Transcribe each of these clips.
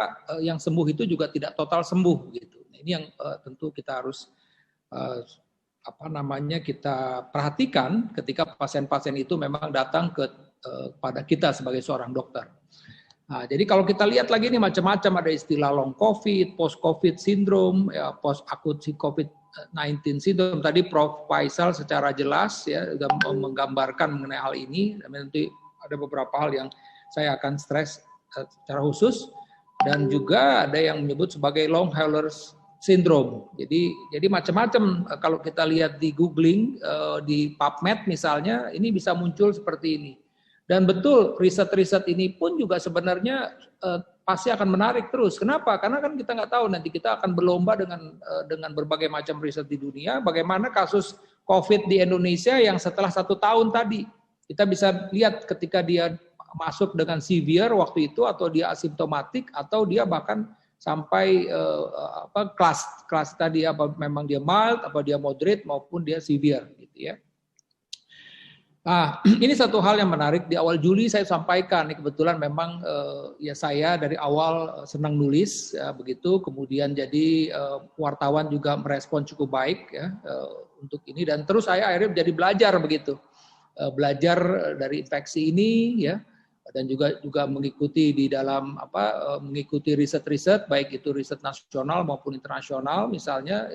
maka yang sembuh itu juga tidak total sembuh gitu. Ini yang tentu kita harus kita perhatikan ketika pasien-pasien itu memang datang pada kita sebagai seorang dokter. Nah, jadi kalau kita lihat lagi nih macam-macam, ada istilah long COVID, post COVID syndrome, ya, post acute COVID-19 syndrome. Tadi Prof. Faisal secara jelas ya sudah menggambarkan mengenai hal ini. Dan nanti ada beberapa hal yang saya akan stres secara khusus, dan juga ada yang menyebut sebagai long haulers syndrome. Jadi macam-macam kalau kita lihat di googling di PubMed misalnya, ini bisa muncul seperti ini. Dan betul, riset-riset ini pun juga sebenarnya pasti akan menarik terus. Kenapa? Karena kan kita nggak tahu, nanti kita akan berlomba dengan berbagai macam riset di dunia, bagaimana kasus COVID di Indonesia yang setelah 1 tahun tadi. Kita bisa lihat ketika dia masuk dengan severe waktu itu, atau dia asimptomatik, atau dia bahkan sampai kelas tadi, apa memang dia mild, apa dia moderate, maupun dia severe gitu ya. Nah, ini satu hal yang menarik. Di awal Juli saya sampaikan, kebetulan memang ya saya dari awal senang nulis, ya, begitu. Kemudian jadi wartawan juga merespon cukup baik ya untuk ini, dan terus saya akhirnya menjadi belajar begitu, belajar dari infeksi ini ya, dan juga mengikuti di dalam mengikuti riset-riset, baik itu riset nasional maupun internasional, misalnya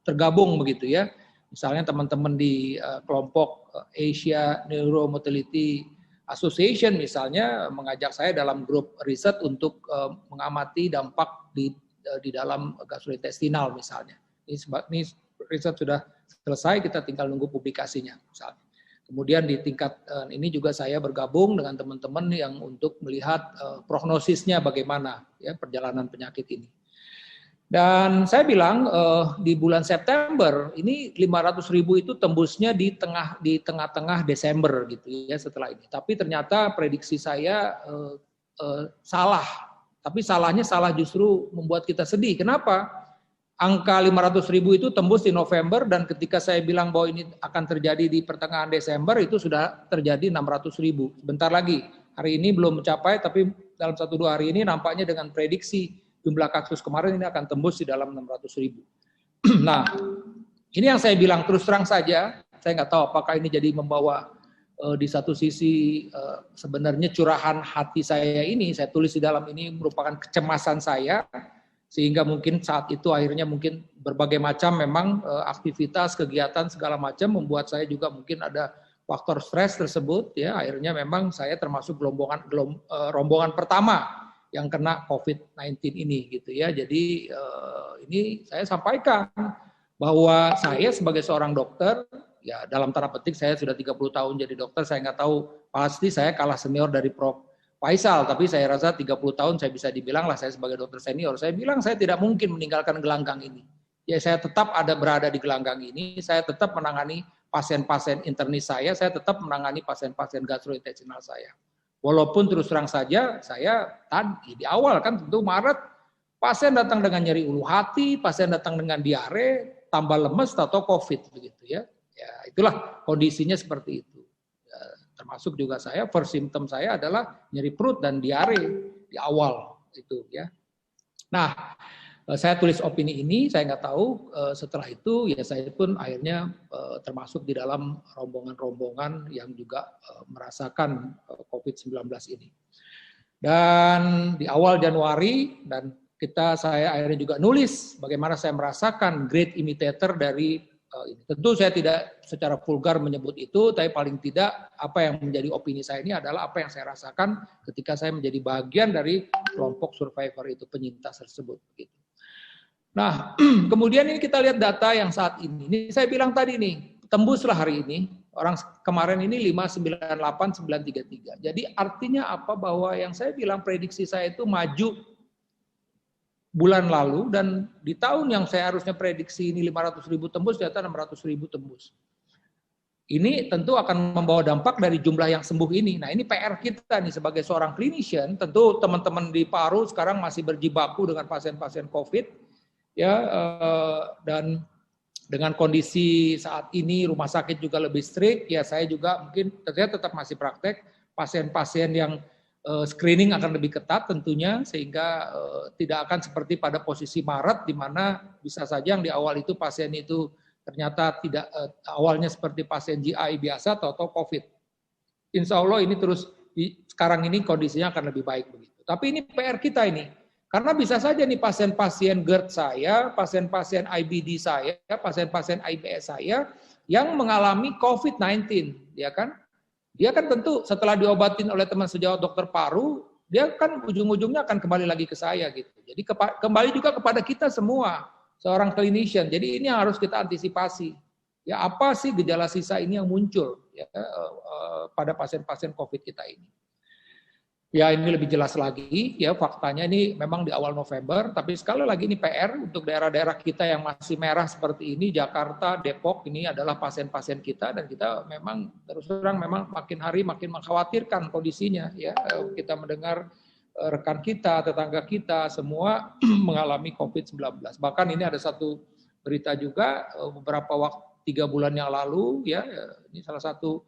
tergabung begitu ya. Misalnya teman-teman di kelompok Asia Neuromotility Association misalnya mengajak saya dalam grup riset untuk mengamati dampak di dalam gastrointestinal misalnya. Ini riset sudah selesai, kita tinggal nunggu publikasinya misalnya. Kemudian di tingkat ini juga saya bergabung dengan teman-teman yang untuk melihat prognosisnya bagaimana ya perjalanan penyakit ini. Dan saya bilang di bulan September ini 500.000 itu tembusnya di tengah-tengah Desember gitu ya setelah ini. Tapi ternyata prediksi saya salah. Tapi salahnya salah justru membuat kita sedih. Kenapa? Angka 500.000 itu tembus di November, dan ketika saya bilang bahwa ini akan terjadi di pertengahan Desember, itu sudah terjadi 600.000. Sebentar lagi. Hari ini belum mencapai, tapi dalam 1-2 hari ini nampaknya dengan prediksi jumlah kasus kemarin ini akan tembus di dalam 600.000. Nah, ini yang saya bilang terus terang saja, saya nggak tahu apakah ini jadi membawa di satu sisi sebenarnya curahan hati saya ini, saya tulis di dalam ini merupakan kecemasan saya, sehingga mungkin saat itu akhirnya mungkin berbagai macam memang aktivitas, kegiatan segala macam membuat saya juga mungkin ada faktor stres tersebut, ya akhirnya memang saya termasuk rombongan pertama yang kena COVID-19 ini gitu ya. Jadi ini saya sampaikan bahwa saya sebagai seorang dokter, ya dalam tanda petik saya sudah 30 tahun jadi dokter, saya nggak tahu, pasti saya kalah senior dari Prof. Faisal, tapi saya rasa 30 tahun saya bisa dibilang lah saya sebagai dokter senior. Saya bilang saya tidak mungkin meninggalkan gelanggang ini. Ya saya tetap berada di gelanggang ini, saya tetap menangani pasien-pasien internis saya tetap menangani pasien-pasien gastrointestinal saya. Walaupun terus terang saja, saya tadi di awal kan tentu Maret, pasien datang dengan nyeri ulu hati, pasien datang dengan diare, tambah lemes atau COVID begitu ya. Ya itulah kondisinya seperti itu. Ya, termasuk juga saya, first symptom saya adalah nyeri perut dan diare di awal itu ya. Nah, saya tulis opini ini, saya nggak tahu setelah itu ya saya pun akhirnya termasuk di dalam rombongan-rombongan yang juga merasakan COVID-19 ini. Dan di awal Januari dan saya akhirnya juga nulis bagaimana saya merasakan great imitator dari ini. Tentu saya tidak secara vulgar menyebut itu, tapi paling tidak apa yang menjadi opini saya ini adalah apa yang saya rasakan ketika saya menjadi bagian dari kelompok survivor itu, penyintas tersebut gitu. Nah, kemudian ini kita lihat data yang saat ini. Ini saya bilang tadi nih, tembuslah hari ini. Orang kemarin ini 598, 933. Jadi artinya apa? Bahwa yang saya bilang prediksi saya itu maju bulan lalu, dan di tahun yang saya harusnya prediksi ini 500.000 tembus, ternyata 600.000 tembus. Ini tentu akan membawa dampak dari jumlah yang sembuh ini. Nah ini PR kita nih sebagai seorang clinician, tentu teman-teman di Paru sekarang masih berjibaku dengan pasien-pasien COVID. Ya, dan dengan kondisi saat ini rumah sakit juga lebih strict, ya saya juga mungkin tetap masih praktek pasien-pasien yang screening akan lebih ketat tentunya, sehingga tidak akan seperti pada posisi Maret, di mana bisa saja yang di awal itu pasien itu ternyata tidak awalnya seperti pasien GI biasa atau COVID. Insya Allah ini terus sekarang ini kondisinya akan lebih baik begitu. Tapi ini PR kita ini, karena bisa saja nih pasien-pasien GERD saya, pasien-pasien IBD saya, pasien-pasien IBS saya yang mengalami COVID-19, ya kan? Dia kan tentu setelah diobatin oleh teman sejawat dokter paru, dia kan ujung-ujungnya akan kembali lagi ke saya gitu. Jadi kembali juga kepada kita semua, seorang clinician. Jadi ini yang harus kita antisipasi. Ya apa sih gejala sisa ini yang muncul ya, pada pasien-pasien COVID kita ini. Ya ini lebih jelas lagi ya faktanya ini memang di awal November, tapi sekali lagi ini PR untuk daerah-daerah kita yang masih merah seperti ini, Jakarta, Depok, ini adalah pasien-pasien kita dan kita memang terus terang memang makin hari makin mengkhawatirkan kondisinya ya. Kita mendengar rekan kita, tetangga kita semua mengalami COVID-19. Bahkan ini ada satu berita juga beberapa waktu 3 bulan yang lalu ya, ini salah satu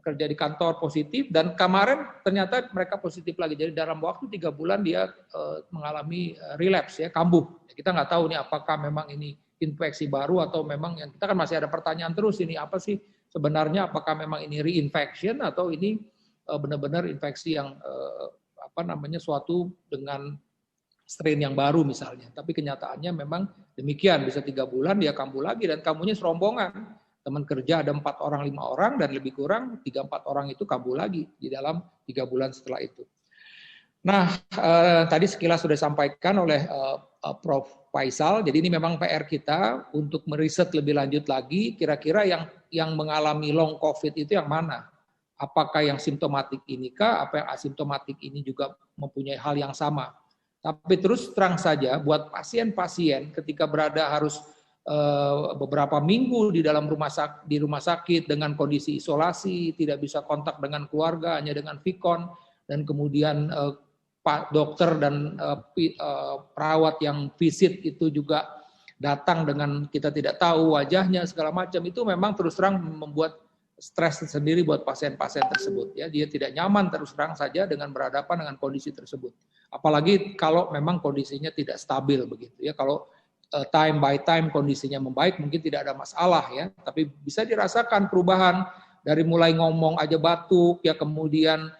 kerja di kantor positif dan kemarin ternyata mereka positif lagi. Jadi dalam waktu 3 bulan dia mengalami relapse ya, kambuh. Kita nggak tahu nih apakah memang ini infeksi baru atau memang yang kita kan masih ada pertanyaan terus ini apa sih sebenarnya, apakah memang ini reinfection atau ini benar-benar infeksi yang suatu dengan strain yang baru misalnya. Tapi kenyataannya memang demikian, bisa 3 bulan dia kambuh lagi dan kambuhnya serombongan. Teman kerja ada 4 orang, 5 orang dan lebih kurang 3-4 orang itu kambuh lagi di dalam 3 bulan setelah itu. Nah, tadi sekilas sudah disampaikan oleh Prof. Faisal. Jadi ini memang PR kita untuk meriset lebih lanjut lagi kira-kira yang mengalami long COVID itu yang mana? Apakah yang simptomatik ini kah? Apa yang asimptomatik ini juga mempunyai hal yang sama? Tapi terus terang saja buat pasien-pasien ketika berada harus beberapa minggu di dalam rumah sakit dengan kondisi isolasi, tidak bisa kontak dengan keluarga, hanya dengan Vicon, dan kemudian Pak dokter dan perawat yang visit itu juga datang dengan kita tidak tahu wajahnya segala macam, itu memang terus terang membuat stres sendiri buat pasien-pasien tersebut ya. Dia tidak nyaman terus terang saja dengan berhadapan dengan kondisi tersebut. Apalagi kalau memang kondisinya tidak stabil begitu ya. Kalau time by time kondisinya membaik mungkin tidak ada masalah ya, tapi bisa dirasakan perubahan dari mulai ngomong aja batuk ya, kemudian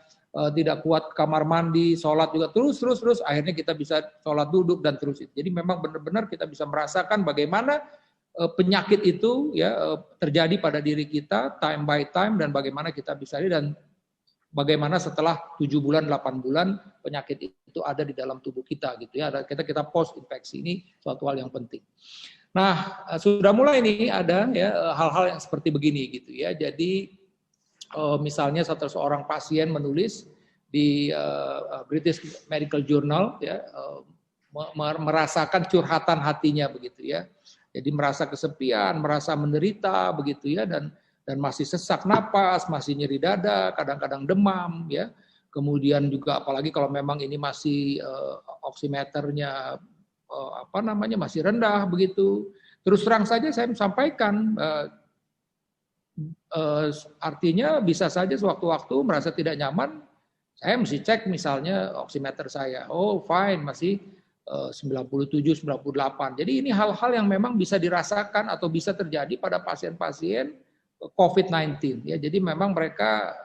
tidak kuat ke kamar mandi, sholat juga terus akhirnya kita bisa sholat duduk dan terus. Jadi memang benar-benar kita bisa merasakan bagaimana penyakit itu ya terjadi pada diri kita time by time dan bagaimana kita bisa dan bagaimana setelah 7 bulan 8 bulan penyakit itu ada di dalam tubuh kita gitu ya. Kita post infeksi, ini suatu hal yang penting. Nah, sudah mulai nih ada ya hal-hal yang seperti begini gitu ya. Jadi misalnya seorang pasien menulis di British Medical Journal ya merasakan curhatan hatinya begitu ya. Jadi merasa kesepian, merasa menderita begitu ya, dan masih sesak napas, masih nyeri dada, kadang-kadang demam ya. Kemudian juga apalagi kalau memang ini masih oximeternya masih rendah begitu. Terus terang saja saya sampaikan artinya bisa saja sewaktu-waktu merasa tidak nyaman, saya mesti cek misalnya oximeter saya. Oh, fine, masih 97, 98. Jadi ini hal-hal yang memang bisa dirasakan atau bisa terjadi pada pasien-pasien COVID-19 ya. Jadi memang mereka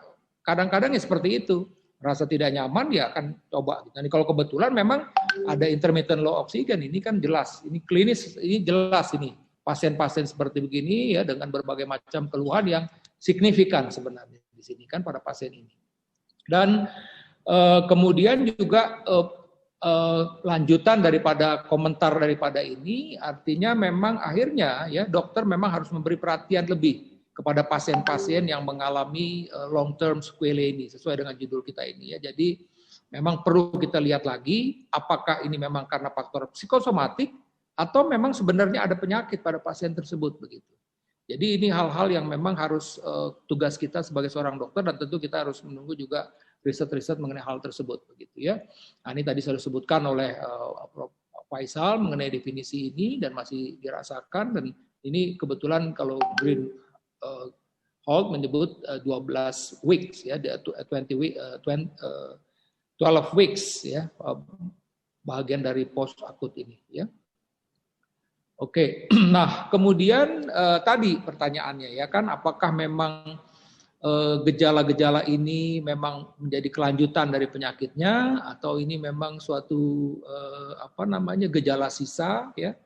kadang-kadang ya seperti itu, merasa tidak nyaman ya akan coba. Dan kalau kebetulan memang ada intermittent low oxygen, ini kan jelas, ini klinis, ini jelas ini pasien-pasien seperti begini ya dengan berbagai macam keluhan yang signifikan sebenarnya di sini kan pada pasien ini. Dan kemudian juga lanjutan daripada komentar daripada ini, artinya memang akhirnya ya dokter memang harus memberi perhatian lebih kepada pasien-pasien yang mengalami long term sequelae ini sesuai dengan judul kita ini ya. Jadi memang perlu kita lihat lagi apakah ini memang karena faktor psikosomatik atau memang sebenarnya ada penyakit pada pasien tersebut begitu. Jadi ini hal-hal yang memang harus tugas kita sebagai seorang dokter dan tentu kita harus menunggu juga riset-riset mengenai hal tersebut begitu ya. Nah, ini tadi sudah disebutkan oleh Prof. Faisal mengenai definisi ini dan masih dirasakan, dan ini kebetulan kalau Green Hold menyebut 12 weeks ya, 20 12 weeks ya, bagian dari post akut ini ya. Oke, nah kemudian tadi pertanyaannya ya kan, apakah memang gejala-gejala ini memang menjadi kelanjutan dari penyakitnya atau ini memang suatu gejala sisa ya,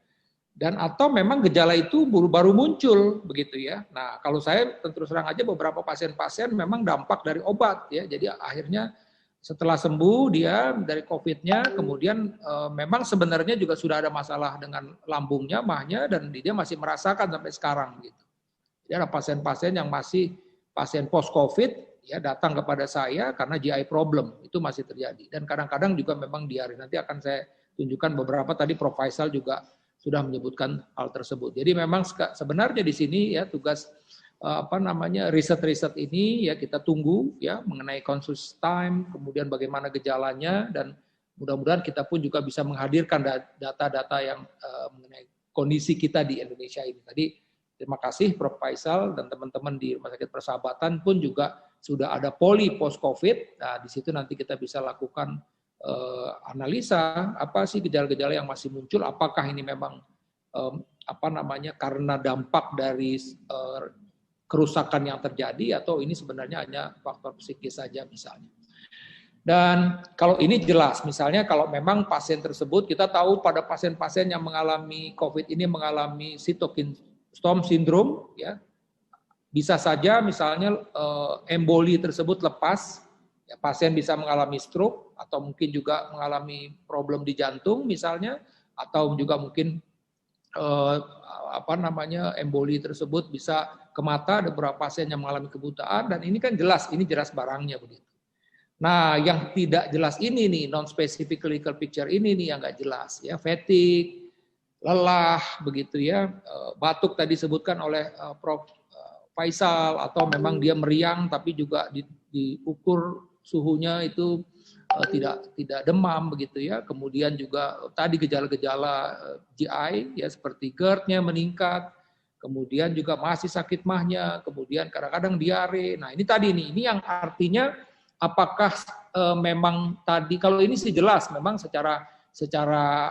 dan atau memang gejala itu baru muncul begitu ya. Nah kalau saya terus terang aja beberapa pasien-pasien memang dampak dari obat ya, jadi akhirnya setelah sembuh dia dari COVID-nya, kemudian memang sebenarnya juga sudah ada masalah dengan lambungnya, mahnya, dan dia masih merasakan sampai sekarang gitu. Jadi ada pasien-pasien yang masih pasien post-COVID ya datang kepada saya karena GI problem, itu masih terjadi. Dan kadang-kadang juga memang diare. Nanti akan saya tunjukkan beberapa, tadi Prof. Faisal juga sudah menyebutkan hal tersebut. Jadi memang sebenarnya di sini ya tugas riset-riset ini ya kita tunggu ya mengenai consensus time, kemudian bagaimana gejalanya, dan mudah-mudahan kita pun juga bisa menghadirkan data-data yang mengenai kondisi kita di Indonesia ini. Tadi terima kasih Prof. Faisal dan teman-teman di Rumah Sakit Persahabatan pun juga sudah ada poli post COVID. Nah, di situ nanti kita bisa lakukan analisa apa sih gejala-gejala yang masih muncul, apakah ini memang karena dampak dari kerusakan yang terjadi atau ini sebenarnya hanya faktor psikis saja misalnya. Dan kalau ini jelas, misalnya kalau memang pasien tersebut, kita tahu pada pasien-pasien yang mengalami COVID ini mengalami cytokine storm syndrome, ya bisa saja misalnya emboli tersebut lepas, ya, pasien bisa mengalami stroke atau mungkin juga mengalami problem di jantung misalnya, atau juga mungkin emboli tersebut bisa ke mata, ada beberapa pasien yang mengalami kebutaan, dan ini kan jelas, ini jelas barangnya begitu. Nah, yang tidak jelas ini nih, non-specific clinical picture ini nih yang nggak jelas, ya fatigue, lelah, begitu ya, batuk tadi disebutkan oleh Prof. Faisal, atau memang dia meriang tapi juga diukur suhunya itu tidak demam begitu ya. Kemudian juga tadi gejala-gejala GI ya seperti GERD-nya meningkat, kemudian juga masih sakit mahnya, kemudian kadang-kadang diare. Nah, ini tadi nih, ini yang artinya apakah memang tadi, kalau ini sih jelas memang secara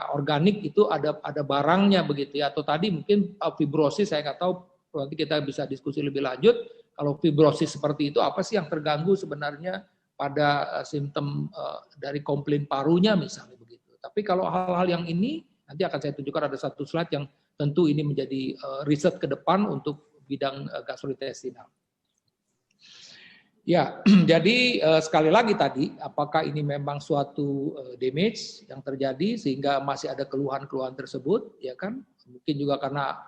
organik itu ada barangnya begitu ya, atau tadi mungkin fibrosis, saya nggak tahu, nanti kita bisa diskusi lebih lanjut. Kalau fibrosis seperti itu, apa sih yang terganggu sebenarnya pada simptom dari komplain parunya misalnya begitu. Tapi kalau hal-hal yang ini, nanti akan saya tunjukkan ada satu slide yang tentu ini menjadi riset ke depan untuk bidang gastrointestinal. Ya, jadi sekali lagi tadi, apakah ini memang suatu damage yang terjadi sehingga masih ada keluhan-keluhan tersebut, ya kan? Mungkin juga karena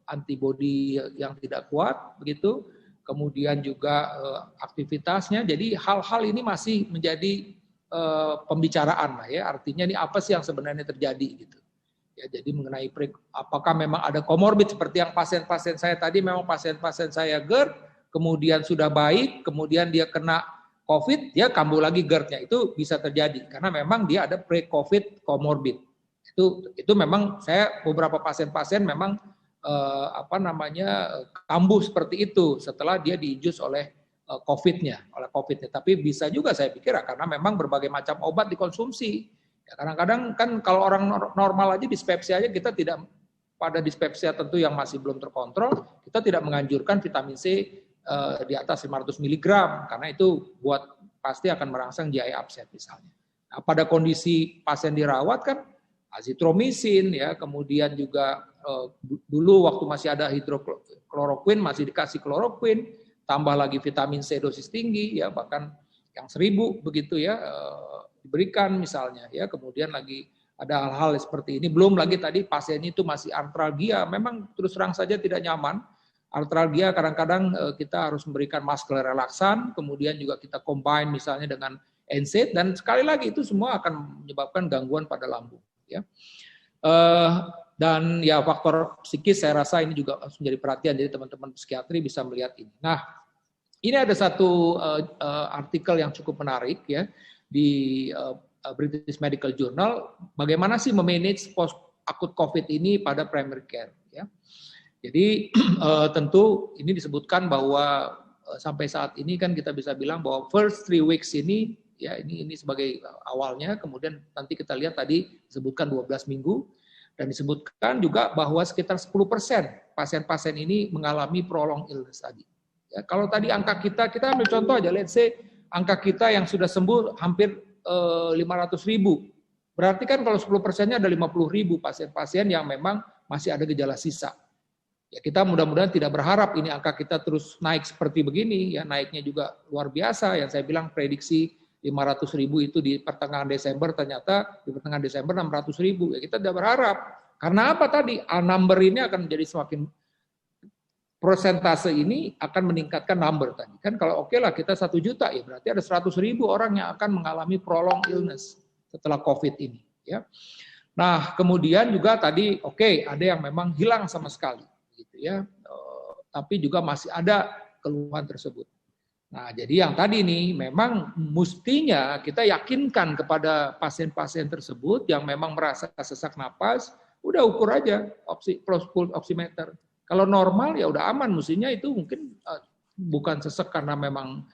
antibodi yang tidak kuat, begitu. Kemudian juga aktivitasnya. Jadi hal-hal ini masih menjadi pembicaraan lah ya. Artinya ini apa sih yang sebenarnya terjadi gitu. Ya, jadi mengenai apakah memang ada komorbid seperti yang pasien-pasien saya tadi, memang pasien-pasien saya GERD, kemudian sudah baik, kemudian dia kena COVID, dia kambuh lagi GERD-nya, itu bisa terjadi karena memang dia ada pre-COVID komorbid. Itu memang saya beberapa pasien-pasien memang kambuh seperti itu setelah dia diinjus oleh COVID-nya. Tapi bisa juga saya pikir karena memang berbagai macam obat dikonsumsi. Ya, kadang-kadang kan kalau orang normal aja dispepsia aja, kita tidak, pada dispepsia tentu yang masih belum terkontrol, kita tidak menganjurkan vitamin C di atas 500 mg karena itu pasti akan merangsang GI upset misalnya. Nah, pada kondisi pasien dirawat kan azitromisin ya, kemudian juga dulu waktu masih ada hidrokloroquine masih dikasih kloroquine, tambah lagi vitamin C dosis tinggi ya, bahkan yang 1000 begitu ya diberikan misalnya ya. Kemudian lagi ada hal-hal seperti ini, belum lagi tadi pasien itu masih artralgia, memang terus terang saja tidak nyaman. Artralgia kadang-kadang kita harus memberikan muscle relaksan, kemudian juga kita combine misalnya dengan NSAID, dan sekali lagi itu semua akan menyebabkan gangguan pada lambung ya. Dan ya faktor psikis saya rasa ini juga harus menjadi perhatian, jadi teman-teman psikiatri bisa melihat ini. Nah, ini ada satu artikel yang cukup menarik ya di British Medical Journal, bagaimana sih memanage post akut COVID ini pada primary care ya. Jadi tentu ini disebutkan bahwa sampai saat ini kan kita bisa bilang bahwa first 3 weeks ini ya ini sebagai awalnya, kemudian nanti kita lihat tadi disebutkan 12 minggu, dan disebutkan juga bahwa sekitar 10% pasien-pasien ini mengalami prolonged illness tadi. Ya, kalau tadi angka kita ambil contoh aja, let's say angka kita yang sudah sembuh hampir 500.000. Berarti kan kalau 10%-nya ada 50.000 pasien-pasien yang memang masih ada gejala sisa. Ya, kita mudah-mudahan tidak berharap ini angka kita terus naik seperti begini, ya naiknya juga luar biasa. Yang saya bilang prediksi 500.000 itu di pertengahan Desember, ternyata di pertengahan Desember 600.000. Ya kita tidak berharap. Karena apa tadi? Number ini akan menjadi semakin, persentase ini akan meningkatkan number tadi. Kan kalau oke lah kita 1 juta, ya berarti ada 100.000 orang yang akan mengalami prolonged illness setelah COVID ini. Ya. Nah kemudian juga tadi ada yang memang hilang sama sekali. Gitu ya, tapi juga masih ada keluhan tersebut. Nah, jadi yang tadi nih memang mestinya kita yakinkan kepada pasien-pasien tersebut yang memang merasa sesak napas, udah ukur aja pulse oximeter. Kalau normal ya udah aman, mestinya itu mungkin bukan sesak karena memang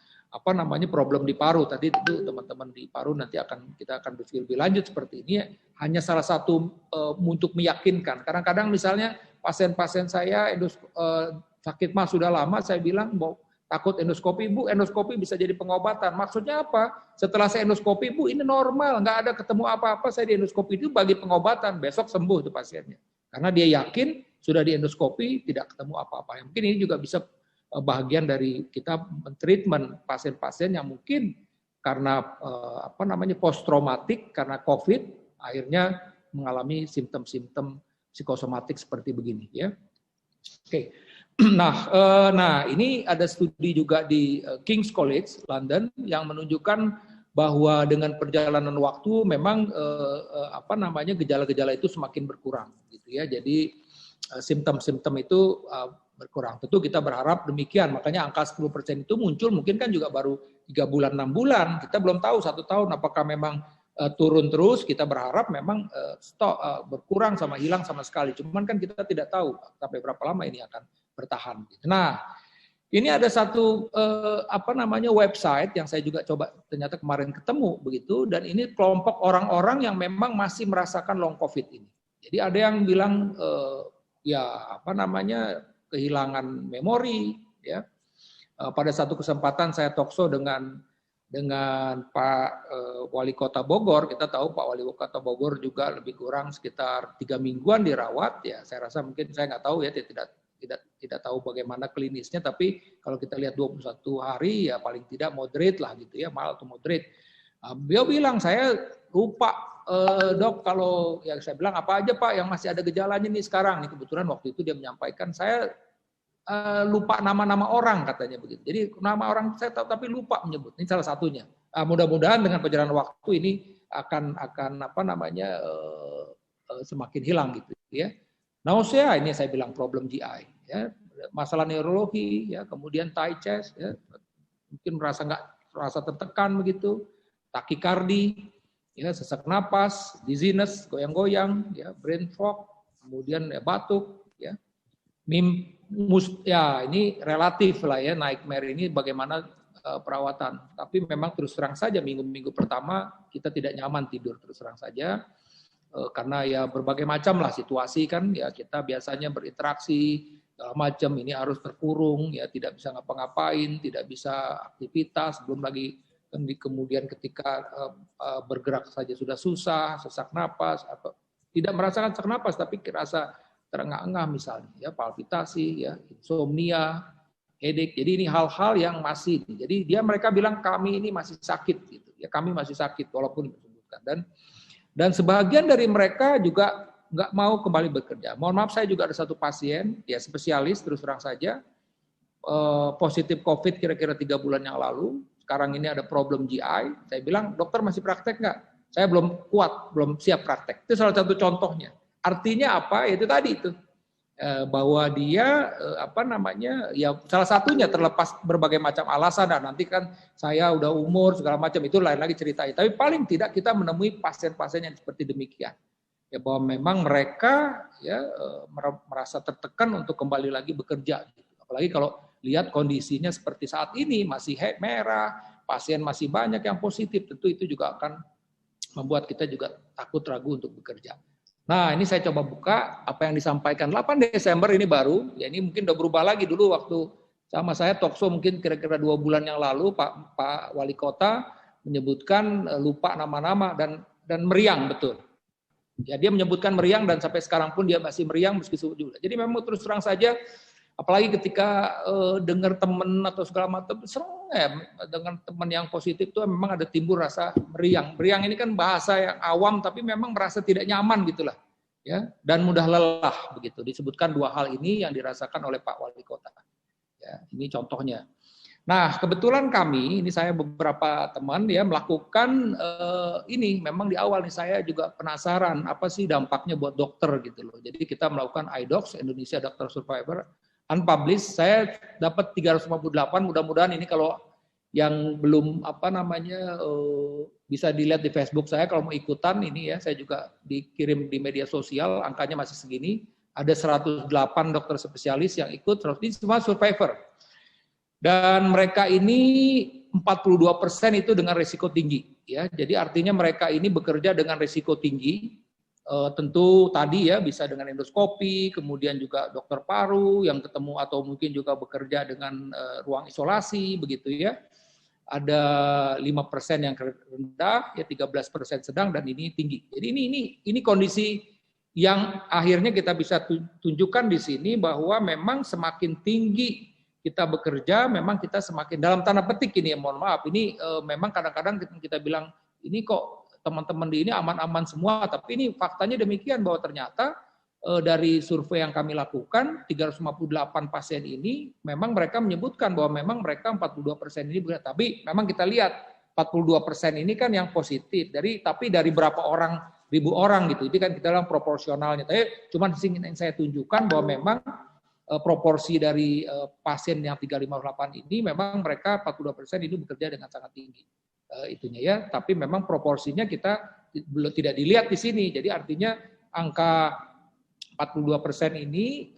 problem di paru. Tadi itu teman-teman di paru nanti kita akan review lebih lanjut seperti ini. Hanya salah satu untuk meyakinkan. Kadang-kadang misalnya pasien-pasien saya sakit mah sudah lama, saya bilang mau takut endoskopi, Bu, endoskopi bisa jadi pengobatan. Maksudnya apa? Setelah saya endoskopi, Bu, ini normal, nggak ada ketemu apa-apa, saya di endoskopi itu bagi pengobatan, besok sembuh itu pasiennya. Karena dia yakin sudah di endoskopi tidak ketemu apa-apa. Mungkin ini juga bisa bagian dari kita mentreatment pasien-pasien yang mungkin karena post traumatik karena COVID akhirnya mengalami simptom-simptom psikosomatik seperti begini ya. Oke. Nah ini ada studi juga di King's College London yang menunjukkan bahwa dengan perjalanan waktu memang gejala-gejala itu semakin berkurang gitu ya. Jadi simptom-simptom itu berkurang. Tentu kita berharap demikian. Makanya angka 10% itu muncul mungkin kan juga baru 3 bulan, 6 bulan. Kita belum tahu 1 tahun apakah memang turun terus, kita berharap memang berkurang sama hilang sama sekali. Cuman kan kita tidak tahu sampai berapa lama ini akan bertahan. Nah, ini ada satu website yang saya juga coba ternyata kemarin ketemu begitu, dan ini kelompok orang-orang yang memang masih merasakan long COVID ini. Jadi ada yang bilang kehilangan memori ya. Pada satu kesempatan saya talkshow dengan Pak Wali Kota Bogor. Kita tahu Pak Wali Kota Bogor juga lebih kurang sekitar 3 mingguan dirawat. Ya, saya rasa mungkin saya nggak tahu ya, tidak tahu bagaimana klinisnya. Tapi kalau kita lihat 21 hari ya paling tidak moderate lah gitu ya, mild to moderate. Beliau bilang saya lupa dok kalau yang saya bilang apa aja Pak yang masih ada gejalanya nih sekarang. Nih kebetulan waktu itu dia menyampaikan saya lupa nama-nama orang katanya begitu. Jadi nama orang saya tahu tapi lupa menyebut. Ini salah satunya. Mudah-mudahan dengan perjalanan waktu ini akan semakin hilang gitu ya. Nausea ini saya bilang problem GI ya, masalah neurologi ya, kemudian tight chest ya, mungkin merasa tertekan begitu, takikardi ya, sesak napas, dizziness, goyang-goyang ya, brain fog, kemudian ya, batuk ya. Ini relatif lah ya, nightmare ini bagaimana perawatan. Tapi memang terus terang saja minggu-minggu pertama kita tidak nyaman tidur terus terang saja. Karena ya berbagai macam lah situasi kan, ya kita biasanya berinteraksi, segala macam, ini harus terkurung, ya tidak bisa ngapa-ngapain, tidak bisa aktivitas, belum lagi kemudian ketika bergerak saja sudah susah, sesak napas, atau tidak merasakan sesak napas, tapi rasa terengah-engah misalnya, ya palpitasi, ya insomnia, headache. Jadi ini hal-hal yang masih, jadi mereka bilang kami ini masih sakit, gitu. Ya kami masih sakit walaupun disebutkan. Dan sebagian dari mereka juga nggak mau kembali bekerja. Mohon maaf, saya juga ada satu pasien, ya spesialis terus terang saja, positif COVID kira-kira 3 bulan yang lalu. Sekarang ini ada problem GI. Saya bilang dokter masih praktek nggak? Saya belum kuat, belum siap praktek. Itu salah satu contohnya. Artinya apa? Itu tadi itu bahwa dia ya salah satunya terlepas berbagai macam alasan, dan nanti kan saya udah umur segala macam itu lain lagi ceritanya. Tapi paling tidak kita menemui pasien-pasien yang seperti demikian. Ya bahwa memang mereka ya merasa tertekan untuk kembali lagi bekerja. Apalagi kalau lihat kondisinya seperti saat ini masih merah, pasien masih banyak yang positif, tentu itu juga akan membuat kita juga takut ragu untuk bekerja. Nah, ini saya coba buka apa yang disampaikan 8 Desember ini baru, ya ini mungkin udah berubah lagi. Dulu waktu sama saya talkshow mungkin kira-kira 2 bulan yang lalu Pak Wali Kota menyebutkan lupa nama-nama dan meriang betul. Ya dia menyebutkan meriang dan sampai sekarang pun dia masih meriang meski sudah. Jadi memang terus terang saja, apalagi ketika dengar teman atau segala macam, serem ya dengan teman yang positif itu memang ada timbul rasa meriang. Meriang ini kan bahasa yang awam tapi memang merasa tidak nyaman gitulah, ya dan mudah lelah begitu. Disebutkan 2 hal ini yang dirasakan oleh Pak Wali Kota. Ya, ini contohnya. Nah, kebetulan kami, ini saya beberapa teman ya melakukan ini memang di awal nih saya juga penasaran apa sih dampaknya buat dokter gitu loh. Jadi kita melakukan iDocs Indonesia Doctor Survivor unpublished. Saya dapat 358, mudah-mudahan ini kalau yang belum bisa dilihat di Facebook saya kalau mau ikutan ini ya, saya juga dikirim di media sosial, angkanya masih segini. Ada 108 dokter spesialis yang ikut, ini semua survivor. Dan mereka ini 42% itu dengan risiko tinggi, ya. Jadi artinya mereka ini bekerja dengan risiko tinggi. Tentu tadi ya bisa dengan endoskopi, kemudian juga dokter paru yang ketemu atau mungkin juga bekerja dengan ruang isolasi, begitu ya. Ada 5% yang rendah, ya 13% sedang dan ini tinggi. Jadi ini kondisi yang akhirnya kita bisa tunjukkan di sini bahwa memang semakin tinggi kita bekerja, memang kita semakin dalam tanda petik ini, mohon maaf, ini memang kadang-kadang kita bilang ini kok teman-teman di ini aman-aman semua, tapi ini faktanya demikian bahwa ternyata dari survei yang kami lakukan 358 pasien ini memang mereka menyebutkan bahwa memang mereka 42% ini benar, tapi memang kita lihat 42% ini kan yang positif tapi dari berapa orang, ribu orang gitu, ini kan kita bilang proporsionalnya. Tapi cuman ingin saya tunjukkan bahwa memang proporsi dari pasien yang 358 ini memang mereka 42% ini bekerja dengan sangat tinggi itunya ya, tapi memang proporsinya kita belum tidak dilihat di sini. Jadi artinya angka 42% ini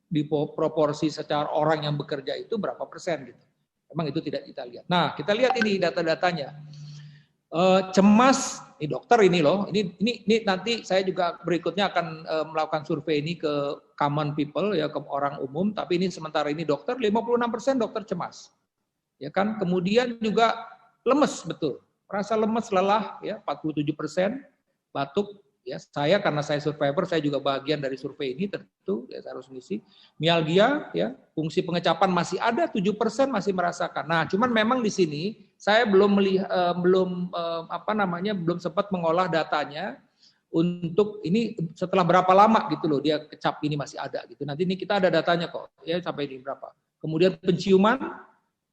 di proporsi secara orang yang bekerja itu berapa persen gitu. Memang itu tidak kita lihat. Nah, kita lihat ini data-datanya. Cemas, ini dokter ini loh, ini nanti saya juga berikutnya akan melakukan survei ini ke common people ya, ke orang umum, tapi ini sementara ini dokter 56% dokter cemas. Ya kan? Kemudian juga lemes betul. Rasa lemes, lelah ya 47%, batuk ya. Saya karena saya survivor, saya juga bagian dari survei ini tentu ya, saya harus ngisi. Mialgia ya, fungsi pengecapan masih ada 7% masih merasakan. Nah, cuman memang di sini saya belum sempat mengolah datanya untuk ini setelah berapa lama gitu loh dia kecap ini masih ada gitu. Nanti ini kita ada datanya kok ya sampai ini berapa. Kemudian penciuman,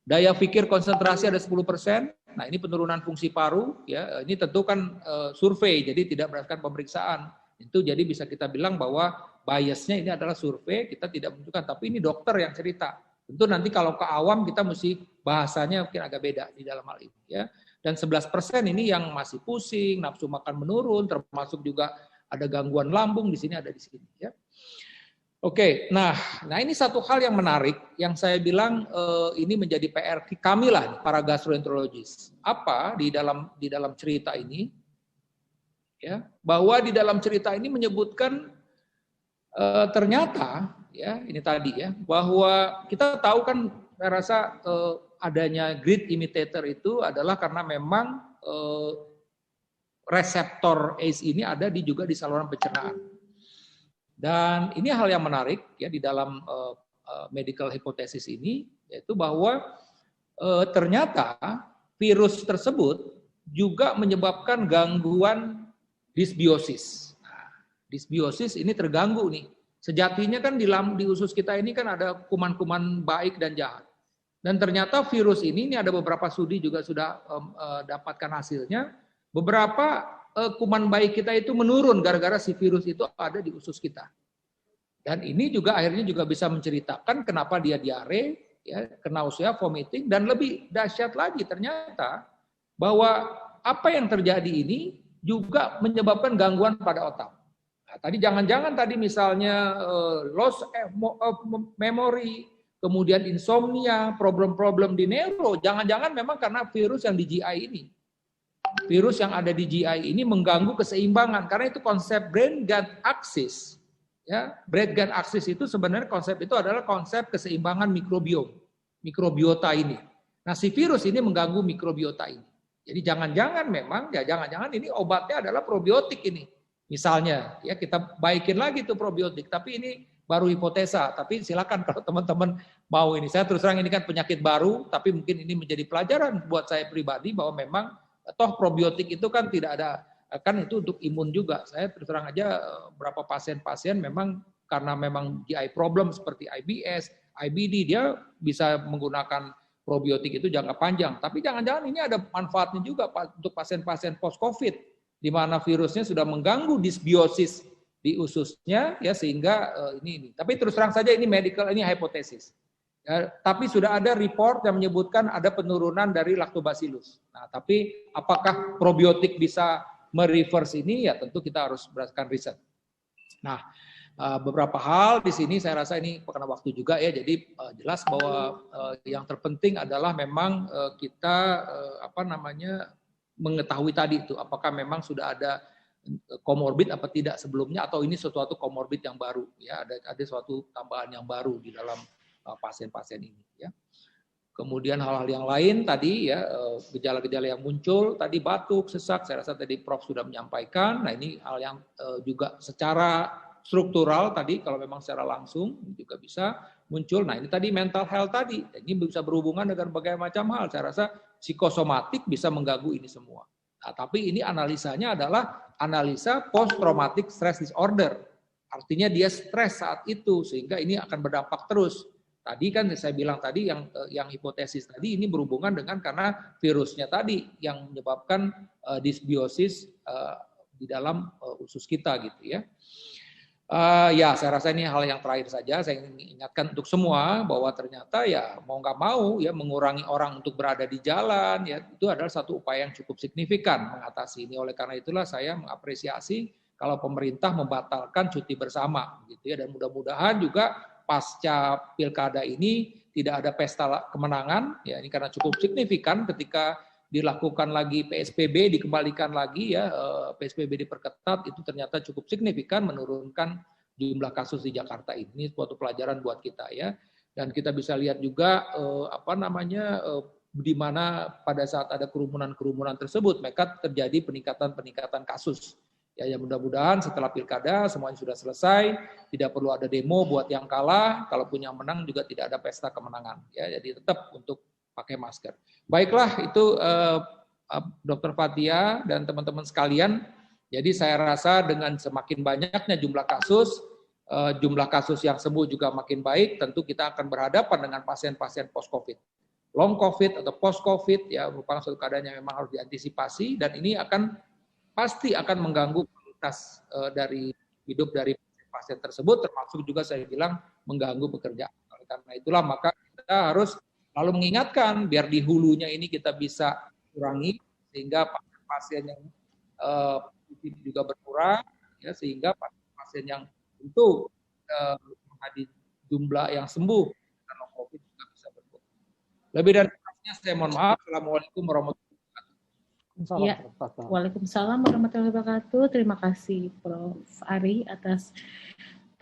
daya pikir konsentrasi ada 10%. Nah, ini penurunan fungsi paru ya. Ini tentu kan survei jadi tidak berdasarkan pemeriksaan. Itu jadi bisa kita bilang bahwa biasnya ini adalah survei, kita tidak menunjukkan, tapi ini dokter yang cerita. Tentu nanti kalau ke awam kita mesti bahasanya mungkin agak beda di dalam hal ini ya. Dan 11% ini yang masih pusing, nafsu makan menurun, termasuk juga ada gangguan lambung di sini, ada di sini ya. Oke, nah ini satu hal yang menarik yang saya bilang ini menjadi PR kami lah para gastroenterologis. Apa di dalam cerita ini ya, bahwa di dalam cerita ini menyebutkan ternyata ya ini tadi ya, bahwa kita tahu kan saya rasa adanya great imitator itu adalah karena memang reseptor ACE ini ada juga di saluran pencernaan. Dan ini hal yang menarik ya di dalam medical hypothesis ini, yaitu bahwa ternyata virus tersebut juga menyebabkan gangguan dysbiosis. Nah, dysbiosis ini terganggu nih. Sejatinya kan di usus kita ini kan ada kuman-kuman baik dan jahat. Dan ternyata virus ini ada beberapa studi juga sudah dapatkan hasilnya. Beberapa kuman baik kita itu menurun gara-gara si virus itu ada di usus kita. Dan ini juga akhirnya juga bisa menceritakan kenapa dia diare, ya, nausea, vomiting, dan lebih dahsyat lagi ternyata bahwa apa yang terjadi ini juga menyebabkan gangguan pada otak. Nah, tadi jangan-jangan tadi misalnya loss of memory, kemudian insomnia, problem-problem di neuro, jangan-jangan memang karena virus yang di GI ini. Virus yang ada di GI ini mengganggu keseimbangan, karena itu konsep brain-gut axis. Ya, brain-gut axis itu sebenarnya konsep itu adalah konsep keseimbangan mikrobiota ini. Nah, si virus ini mengganggu mikrobiota ini. Jadi jangan-jangan memang, ya jangan-jangan ini obatnya adalah probiotik ini. Misalnya, ya kita baikin lagi tuh probiotik, tapi ini baru hipotesa, tapi silakan kalau teman-teman mau ini. Saya terus terang ini kan penyakit baru, tapi mungkin ini menjadi pelajaran buat saya pribadi bahwa memang toh probiotik itu kan tidak ada, kan itu untuk imun juga. Saya terus terang aja berapa pasien-pasien memang karena memang GI problem seperti IBS, IBD, dia bisa menggunakan probiotik itu jangka panjang. Tapi jangan-jangan ini ada manfaatnya juga untuk pasien-pasien post-COVID, di mana virusnya sudah mengganggu disbiosis di ususnya, ya sehingga ini. Tapi terus terang saja ini medical, ini hipotesis. Ya, tapi sudah ada report yang menyebutkan ada penurunan dari lactobacillus. Nah, tapi apakah probiotik bisa mereverse ini? Ya tentu kita harus berdasarkan riset. Nah, beberapa hal di sini saya rasa ini karena waktu juga ya, jadi jelas bahwa yang terpenting adalah memang kita mengetahui tadi itu apakah memang sudah ada komorbid apa tidak sebelumnya, atau ini sesuatu komorbid yang baru ya, ada suatu tambahan yang baru di dalam pasien-pasien ini ya. Kemudian hal-hal yang lain tadi ya, gejala-gejala yang muncul tadi, batuk, sesak, saya rasa tadi Prof sudah menyampaikan. Nah, ini hal yang juga secara struktural tadi, kalau memang secara langsung juga bisa muncul. Nah, ini tadi mental health tadi, ini bisa berhubungan dengan berbagai macam hal. Saya rasa psikosomatik bisa mengganggu ini semua. Nah, tapi ini analisanya adalah analisa post traumatic stress disorder. Artinya dia stres saat itu sehingga ini akan berdampak terus. Tadi kan saya bilang tadi yang hipotesis tadi ini berhubungan dengan karena virusnya tadi yang menyebabkan disbiosis di dalam usus kita gitu ya. Ya, saya rasa ini hal yang terakhir saja. Saya ingin ingatkan untuk semua bahwa ternyata ya mau nggak mau ya mengurangi orang untuk berada di jalan ya itu adalah satu upaya yang cukup signifikan mengatasi ini. Oleh karena itulah saya mengapresiasi kalau pemerintah membatalkan cuti bersama gitu ya, dan mudah-mudahan juga pasca pilkada ini tidak ada pesta kemenangan ya, ini karena cukup signifikan ketika dilakukan lagi PSBB, dikembalikan lagi ya, PSBB diperketat, itu ternyata cukup signifikan menurunkan jumlah kasus di Jakarta ini. Ini suatu pelajaran buat kita ya. Dan kita bisa lihat juga di mana pada saat ada kerumunan-kerumunan tersebut maka terjadi peningkatan kasus. Ya, mudah-mudahan setelah pilkada semuanya sudah selesai, tidak perlu ada demo buat yang kalah, kalaupun yang menang juga tidak ada pesta kemenangan. Ya, jadi tetap untuk pakai masker. Baiklah, itu Dr. Fathia dan teman-teman sekalian. Jadi saya rasa dengan semakin banyaknya jumlah kasus yang sembuh juga makin baik, tentu kita akan berhadapan dengan pasien-pasien post-COVID. Long COVID atau post-COVID ya merupakan suatu keadaan yang memang harus diantisipasi, dan ini pasti akan mengganggu kualitas dari hidup dari pasien tersebut, termasuk juga saya bilang mengganggu pekerjaan. Karena itulah maka kita harus lalu mengingatkan biar di hulunya ini kita bisa kurangi sehingga pasien yang positif juga berkurang ya, sehingga pasien yang tentu di jumlah yang sembuh karena COVID juga bisa berkurang. Lebih dari itu saya mohon maaf. Assalamualaikum warahmatullahi wabarakatuh. Ya, waalaikumsalam warahmatullahi wabarakatuh. Terima kasih Prof. Ari atas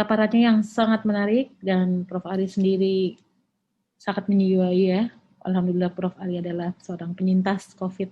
paparannya yang sangat menarik, dan Prof. Ari sendiri sangat menyuai ya. Alhamdulillah Prof. Ari adalah seorang penyintas COVID.